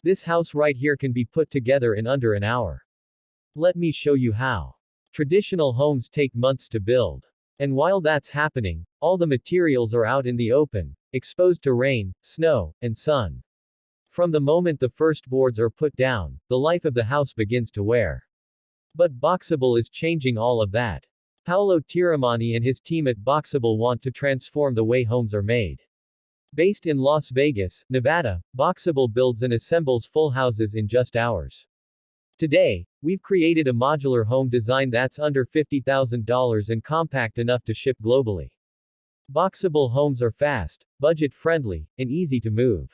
This house right here can be put together in under an hour. Let me show you how. Traditional homes take months to build. And while that's happening, all the materials are out in the open, exposed to rain, snow, and sun. From the moment the first boards are put down, the life of the house begins to wear. But Boxabl is changing all of that. Paolo Tiramani and his team at Boxabl want to transform the way homes are made. Based in Las Vegas, Nevada, Boxabl builds and assembles full houses in just hours. Today, we've created a modular home design that's under $50,000 and compact enough to ship globally. Boxabl homes are fast, budget-friendly, and easy to move.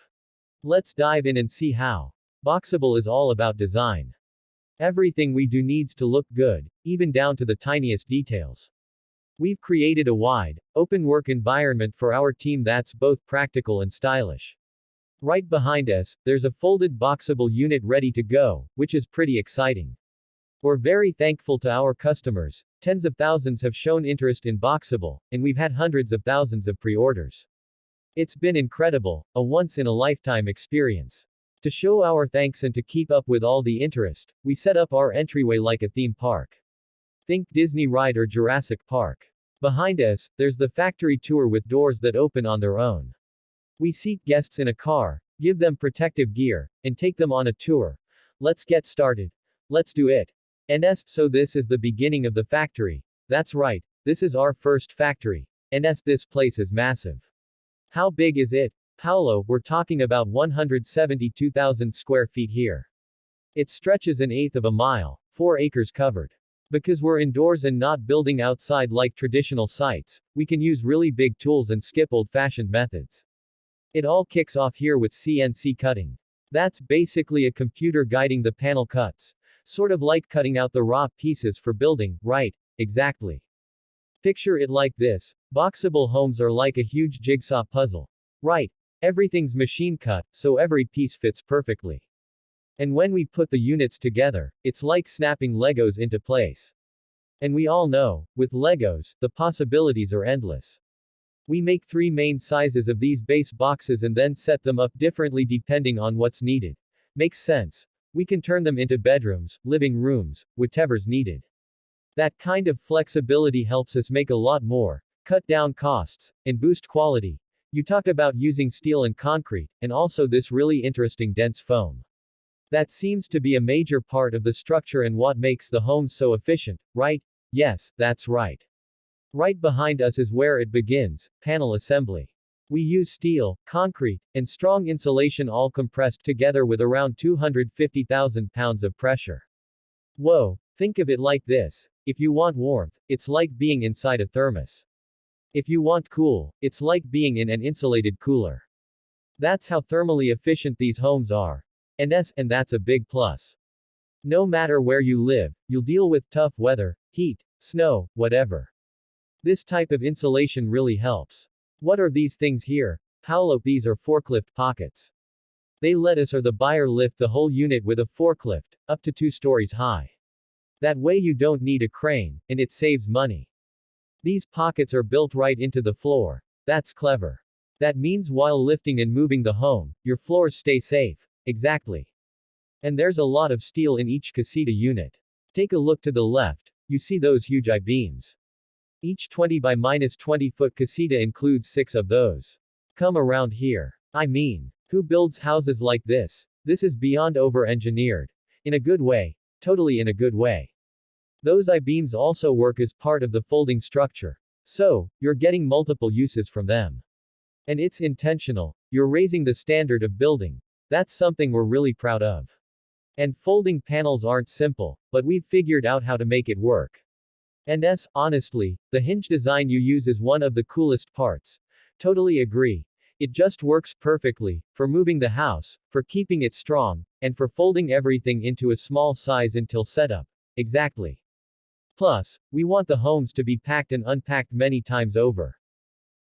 Let's dive in and see how. Boxabl is all about design. Everything we do needs to look good, even down to the tiniest details. We've created a wide, open work environment for our team that's both practical and stylish. Right behind us, there's a folded Boxabl unit ready to go, which is pretty exciting. We're very thankful to our customers. Tens of thousands have shown interest in Boxabl, and we've had hundreds of thousands of pre-orders. It's been incredible, a once-in-a-lifetime experience. To show our thanks and to keep up with all the interest, we set up our entryway like a theme park. Think Disney ride or Jurassic Park. Behind us, there's the factory tour with doors that open on their own. We seat guests in a car, give them protective gear, and take them on a tour. Let's get started. Let's do it. Enes, so this is the beginning of the factory. That's right, this is our first factory. Enes, this place is massive. How big is it? Paolo, we're talking about 172,000 square feet here. It stretches an eighth of a mile, 4 acres covered. Because we're indoors and not building outside like traditional sites, we can use really big tools and skip old-fashioned methods. It all kicks off here with CNC cutting. That's basically a computer guiding the panel cuts. Sort of like cutting out the raw pieces for building, right? Exactly. Picture it like this. Boxabl homes are like a huge jigsaw puzzle. Right. Everything's machine cut, so every piece fits perfectly. And when we put the units together, it's like snapping Legos into place. And we all know, with Legos, the possibilities are endless. We make 3 main sizes of these base boxes and then set them up differently depending on what's needed. Makes sense. We can turn them into bedrooms, living rooms, whatever's needed. That kind of flexibility helps us make a lot more, cut down costs, and boost quality. You talked about using steel and concrete, and also this really interesting dense foam. That seems to be a major part of the structure and what makes the home so efficient, right? Yes, that's right. Right behind us is where it begins, panel assembly. We use steel, concrete, and strong insulation all compressed together with around 250,000 pounds of pressure. Whoa, think of it like this. If you want warmth, it's like being inside a thermos. If you want cool, it's like being in an insulated cooler. That's how thermally efficient these homes are. And that's a big plus. No matter where you live, you'll deal with tough weather, heat, snow, whatever. This type of insulation really helps. What are these things here? Paolo, these are forklift pockets. They let us or the buyer lift the whole unit with a forklift, up to 2 stories high. That way you don't need a crane, and it saves money. These pockets are built right into the floor. That's clever. That means while lifting and moving the home, your floors stay safe. Exactly. And there's a lot of steel in each Casita unit. Take a look to the left, you see those huge I-beams. Each 20 by -20 foot Casita includes 6 of those. Come around here. I mean, who builds houses like this? This is beyond over-engineered. In a good way. Totally in a good way. Those I-beams also work as part of the folding structure. So, you're getting multiple uses from them. And it's intentional. You're raising the standard of building. That's something we're really proud of. And folding panels aren't simple, but we've figured out how to make it work. And honestly, the hinge design you use is one of the coolest parts. Totally agree. It just works perfectly, for moving the house, for keeping it strong, and for folding everything into a small size until setup. Exactly. Plus, we want the homes to be packed and unpacked many times over.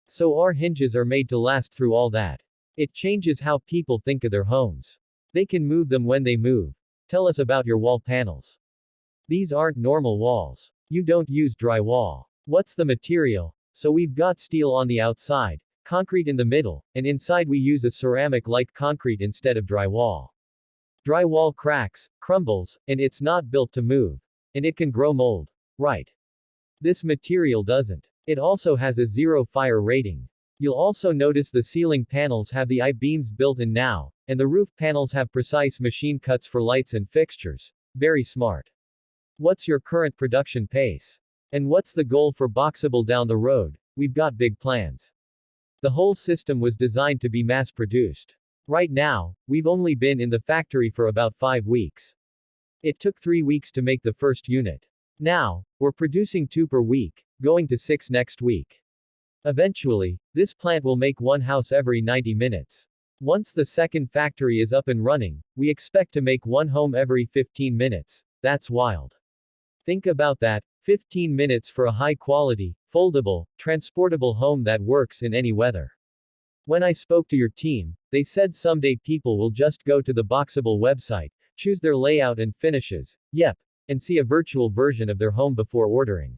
So our hinges are made to last through all that. It changes how people think of their homes. They can move them when they move. Tell us about your wall panels. These aren't normal walls. You don't use drywall. What's the material? So we've got steel on the outside, concrete in the middle, and inside we use a ceramic like concrete instead of drywall. Drywall cracks, crumbles, and it's not built to move. And it can grow mold. Right. This material doesn't. It also has a zero fire rating. You'll also notice the ceiling panels have the I-beams built in now, and the roof panels have precise machine cuts for lights and fixtures. Very smart. What's your current production pace? And what's the goal for Boxabl down the road? We've got big plans. The whole system was designed to be mass-produced. Right now, we've only been in the factory for about 5 weeks. It took 3 weeks to make the first unit. Now, we're producing 2 per week, going to 6 next week. Eventually, this plant will make 1 house every 90 minutes. Once the second factory is up and running, we expect to make 1 home every 15 minutes. That's wild. Think about that, 15 minutes for a high-quality, foldable, transportable home that works in any weather. When I spoke to your team, they said someday people will just go to the Boxabl website, choose their layout and finishes, yep, and see a virtual version of their home before ordering.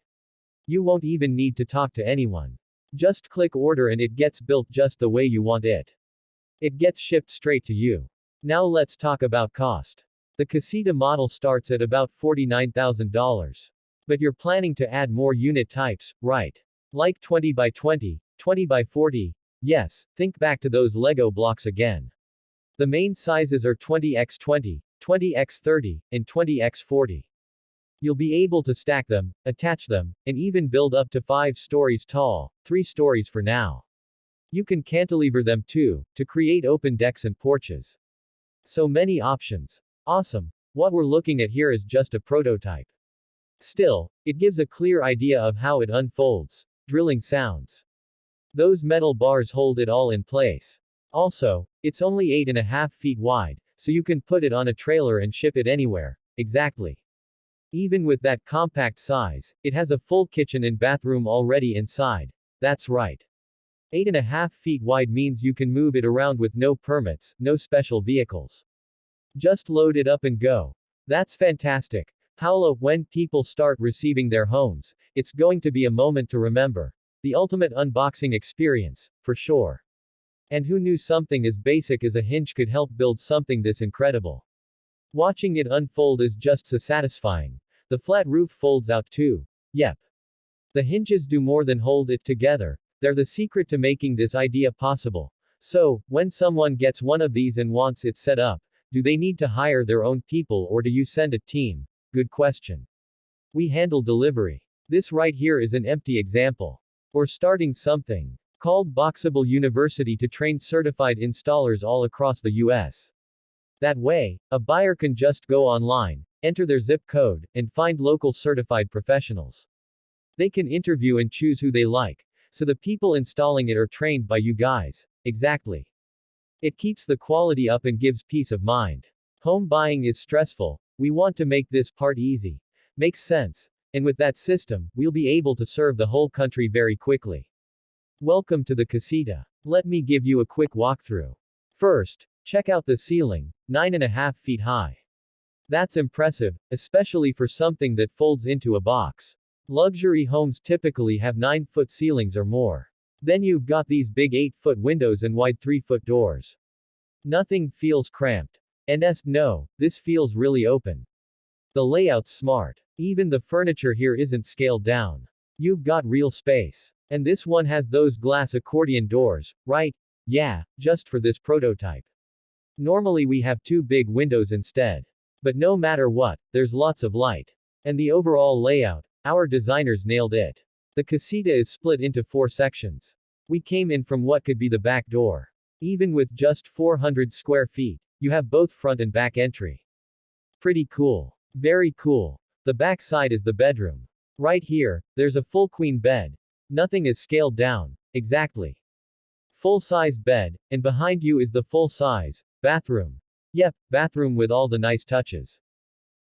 You won't even need to talk to anyone. Just click order and it gets built just the way you want it. It gets shipped straight to you. Now let's talk about cost. The Casita model starts at about $49,000. But you're planning to add more unit types, right? Like 20 by 20, 20 by 40. Yes, think back to those Lego blocks again. The main sizes are 20x20, 20x30, and 20x40. You'll be able to stack them, attach them, and even build up to 5 stories tall, 3 stories for now. You can cantilever them too, to create open decks and porches. So many options. Awesome. What we're looking at here is just a prototype. Still, it gives a clear idea of how it unfolds. Drilling sounds. Those metal bars hold it all in place. Also, it's only 8.5 feet wide, so you can put it on a trailer and ship it anywhere. Exactly. Even with that compact size, it has a full kitchen and bathroom already inside. That's right. 8.5 feet wide means you can move it around with no permits, no special vehicles. Just load it up and go. That's fantastic. Paolo, when people start receiving their homes, it's going to be a moment to remember. The ultimate unboxing experience, for sure. And who knew something as basic as a hinge could help build something this incredible? Watching it unfold is just so satisfying. The flat roof folds out too. Yep. The hinges do more than hold it together. They're the secret to making this idea possible. So, when someone gets one of these and wants it set up, do they need to hire their own people or do you send a team? Good question. We handle delivery. This right here is an empty example. We're starting something called Boxabl University to train certified installers all across the US. That way, a buyer can just go online, enter their zip code, and find local certified professionals. They can interview and choose who they like, so the people installing it are trained by you guys. Exactly. It keeps the quality up and gives peace of mind. Home buying is stressful. We want to make this part easy. Makes sense. And with that system, we'll be able to serve the whole country very quickly. Welcome to the Casita. Let me give you a quick walkthrough. First, check out the ceiling, 9.5 feet high. That's impressive, especially for something that folds into a box. Luxury homes typically have 9-foot ceilings or more. Then you've got these big 8-foot windows and wide 3-foot doors. Nothing feels cramped. Enes, no, this feels really open. The layout's smart. Even the furniture here isn't scaled down. You've got real space. And this one has those glass accordion doors, right? Yeah, just for this prototype. Normally we have 2 big windows instead. But no matter what, there's lots of light. And the overall layout, our designers nailed it. The Casita is split into 4 sections. We came in from what could be the back door. Even with just 400 square feet, you have both front and back entry. Pretty cool. Very cool. The back side is the bedroom. Right here, there's a full queen bed. Nothing is scaled down. Exactly. Full-size bed, and behind you is the full-size bathroom. Yep, bathroom with all the nice touches.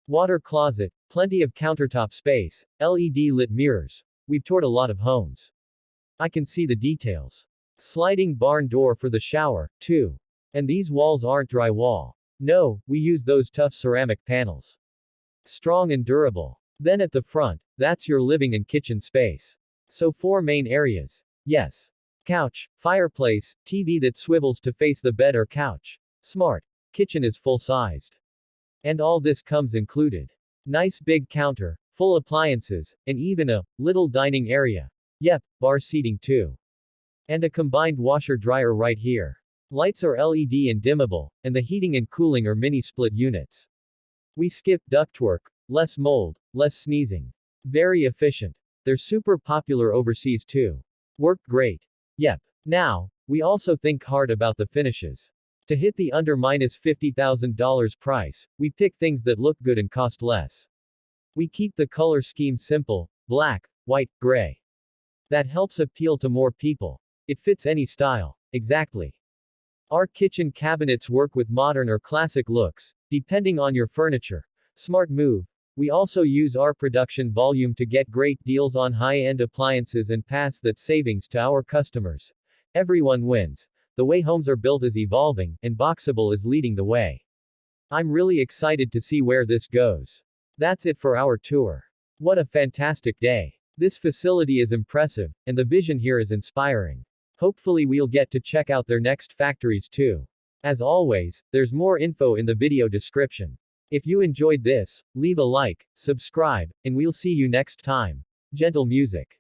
Water closet, plenty of countertop space, LED lit mirrors. We've toured a lot of homes. I can see the details. Sliding barn door for the shower, too. And these walls aren't drywall. No, we use those tough ceramic panels. Strong and durable. Then at the front, that's your living and kitchen space. So 4 main areas. Yes. Couch, fireplace, TV that swivels to face the bed or couch. Smart. Kitchen is full-sized. And all this comes included. Nice big counter, full appliances, and even a little dining area. Yep, bar seating too. And a combined washer-dryer right here. Lights are LED and dimmable, and the heating and cooling are mini split units. We skip ductwork, less mold, less sneezing. Very efficient. They're super popular overseas too. Work great. Yep. Now, we also think hard about the finishes. To hit the under $50,000 price, we pick things that look good and cost less. We keep the color scheme simple, black, white, gray. That helps appeal to more people. It fits any style. Exactly. Our kitchen cabinets work with modern or classic looks, depending on your furniture. Smart move. We also use our production volume to get great deals on high-end appliances and pass that savings to our customers. Everyone wins. The way homes are built is evolving, and Boxabl is leading the way. I'm really excited to see where this goes. That's it for our tour. What a fantastic day. This facility is impressive, and the vision here is inspiring. Hopefully we'll get to check out their next factories too. As always, there's more info in the video description. If you enjoyed this, leave a like, subscribe, and we'll see you next time. Gentle music.